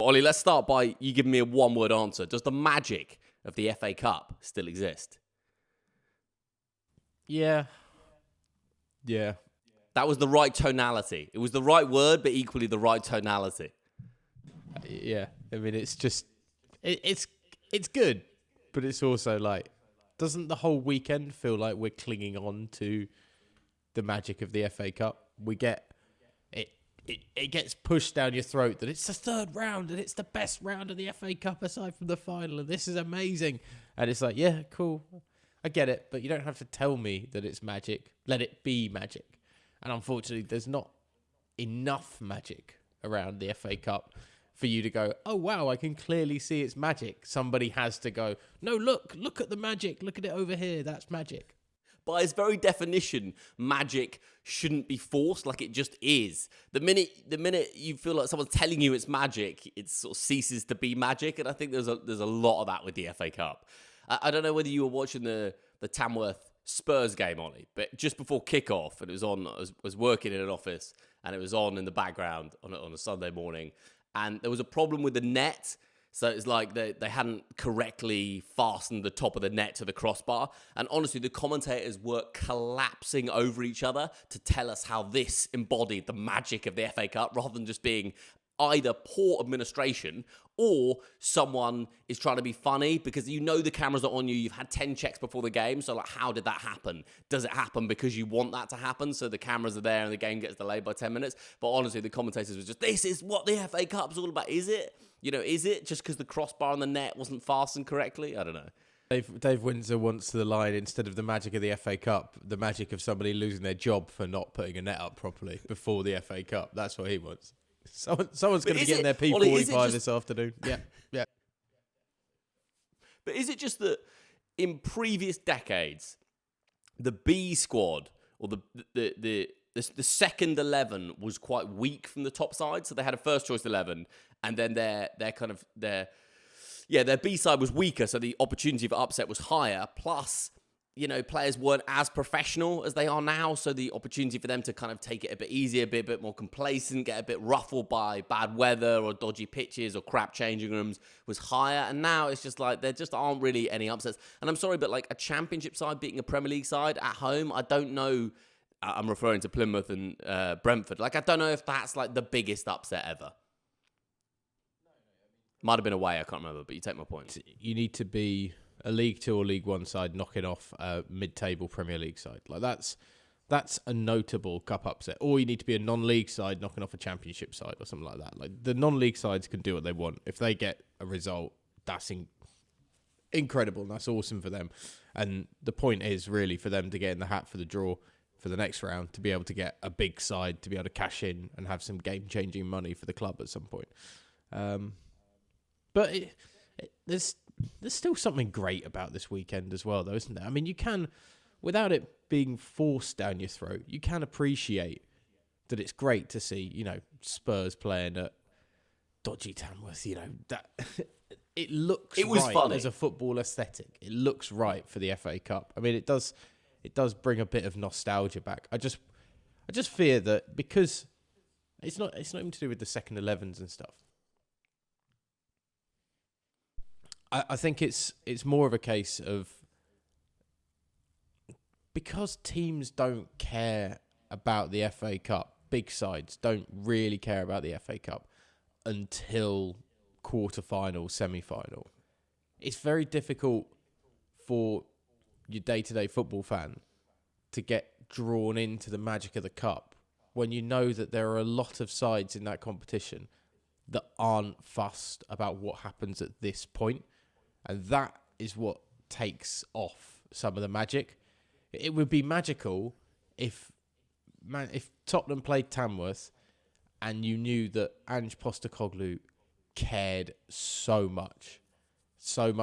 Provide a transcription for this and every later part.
Ollie, let's start by you giving me a one-word answer. Does the magic of the FA Cup still exist? Yeah. Yeah. That was the right tonality. It was the right word, but equally the right tonality. Yeah. I mean, it's just... It's good, but it's also like... Doesn't the whole weekend feel like we're clinging on to the magic of the FA Cup? We get... It gets pushed down your throat that it's the third round and it's the best round of the FA Cup aside from the final and this is amazing. And it's like, yeah, cool. I get it, but you don't have to tell me that it's magic. Let it be magic. And unfortunately, there's not enough magic around the FA Cup for you to go, oh, wow, I can clearly see it's magic. Somebody has to go, no, look at the magic. Look at it over here. That's magic. By its very definition, magic shouldn't be forced, like it just is. The minute you feel like someone's telling you it's magic, it sort of ceases to be magic. And I think there's a lot of that with the FA Cup. I don't know whether you were watching the Tamworth Spurs game, Ollie, but just before kickoff, and it was on. I was working in an office, and it was on in the background on a Sunday morning, and there was a problem with the net. So it's like they hadn't correctly fastened the top of the net to the crossbar. And honestly, the commentators were collapsing over each other to tell us how this embodied the magic of the FA Cup, rather than just being either poor administration or someone is trying to be funny because you know the cameras are on you. You've had 10 checks before the game. So, like, how did that happen? Does it happen because you want that to happen? So the cameras are there and the game gets delayed by 10 minutes. But honestly, the commentators were just, this is what the FA Cup's all about. Is it? You know, is it just because the crossbar on the net wasn't fastened correctly? I don't know. Dave Windsor wants to the line, instead of the magic of the FA Cup, the magic of somebody losing their job for not putting a net up properly before the FA Cup. That's what he wants. Someone's going to be getting their P45 this afternoon. Yeah. But is it just that in previous decades, the B squad or the second 11 was quite weak from the top side? So they had a first choice 11, and then their B side was weaker, so the opportunity for upset was higher. Plus, you know, players weren't as professional as they are now, so the opportunity for them to kind of take it a bit easier, be a bit more complacent, get a bit ruffled by bad weather or dodgy pitches or crap changing rooms was higher. And now it's just like there just aren't really any upsets. And I'm sorry, but like a championship side beating a Premier League side at home, I don't know. I'm referring to Plymouth and Brentford. Like, I don't know if that's like the biggest upset ever. Might have been away, I can't remember, but you take my point. You need to be a League 2 or League 1 side knocking off a mid-table Premier League side. Like, that's a notable cup upset. Or you need to be a non-league side knocking off a championship side or something like that. Like, the non-league sides can do what they want. If they get a result, that's incredible, and that's awesome for them. And the point is really for them to get in the hat for the draw for the next round, to be able to get a big side, to be able to cash in and have some game-changing money for the club at some point. But there's still something great about this weekend as well, though, isn't there? I mean, you can, without it being forced down your throat, you can appreciate that it's great to see, you know, Spurs playing at dodgy Tamworth. You know, that it was right funny as a football aesthetic. It looks right for the FA Cup. I mean, it does bring a bit of nostalgia back. I just fear that because it's not even to do with the second 11s and stuff. I think it's more of a case of, because teams don't care about the FA Cup, big sides don't really care about the FA Cup until quarter-final, semi-final. It's very difficult for your day-to-day football fan to get drawn into the magic of the cup when you know that there are a lot of sides in that competition that aren't fussed about what happens at this point. And that is what takes off some of the magic. It would be magical if Tottenham played Tamworth and you knew that Ange Postecoglou cared so much so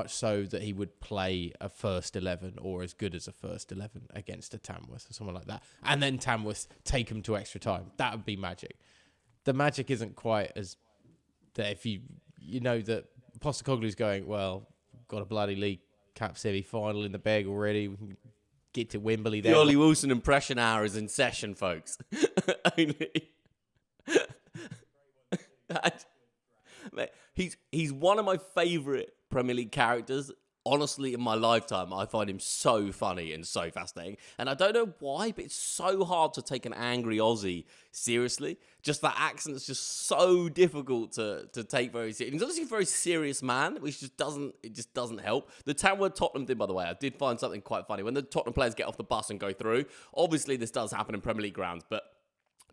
that he would play a first 11 or as good as a first 11 against a Tamworth or someone like that. And then Tamworth take him to extra time. That would be magic. The magic isn't quite as that if you know that Postecoglou's going, well, got a bloody League Cup semi-final in the bag already. We can get to Wembley then. The Ollie Wilson impression hour is in session, folks. he's one of my favourite Premier League characters. Honestly, in my lifetime, I find him so funny and so fascinating. And I don't know why, but it's so hard to take an angry Aussie seriously. Just that accent's just so difficult to take very seriously. He's obviously a very serious man, which just doesn't help. The Tamworth Tottenham thing, by the way, I did find something quite funny. When the Tottenham players get off the bus and go through, obviously this does happen in Premier League grounds, but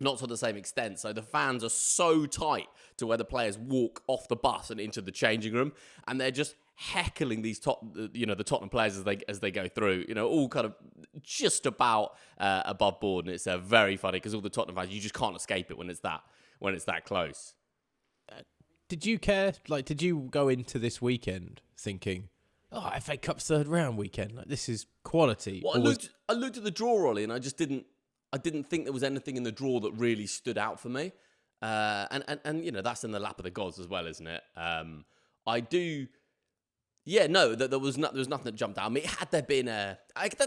not to the same extent. So the fans are so tight to where the players walk off the bus and into the changing room, and they're just heckling these the Tottenham players as they go through. All kind of just about above board, and it's very funny because all the Tottenham fans, you just can't escape it when it's that close. Did you care? Like, did you go into this weekend thinking, "Oh, FA Cup third round weekend, like this is quality"? Well, I looked at the draw, Ollie, and I didn't think there was anything in the draw that really stood out for me. And that's in the lap of the gods as well, isn't it? There was nothing that jumped out. I mean, had there been the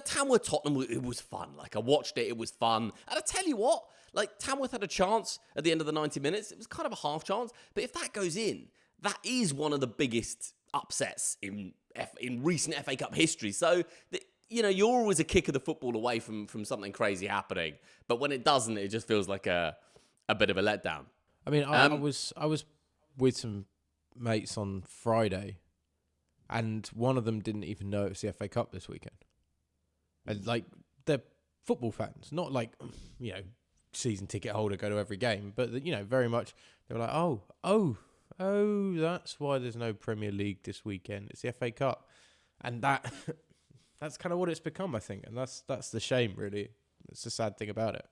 Tamworth Tottenham, it was fun. Like, I watched it was fun. And I tell you what, like, Tamworth had a chance at the end of the 90 minutes. It was kind of a half chance. But if that goes in, that is one of the biggest upsets in recent FA Cup history. So, you're always a kick of the football away from something crazy happening. But when it doesn't, it just feels like a bit of a letdown. I mean, I was with some mates on Friday, and one of them didn't even know it was the FA Cup this weekend. And like, they're football fans, not like, season ticket holder, go to every game, but very much they were like, oh, that's why there's no Premier League this weekend. It's the FA Cup, and that's kind of what it's become, I think, and that's the shame, really. It's the sad thing about it.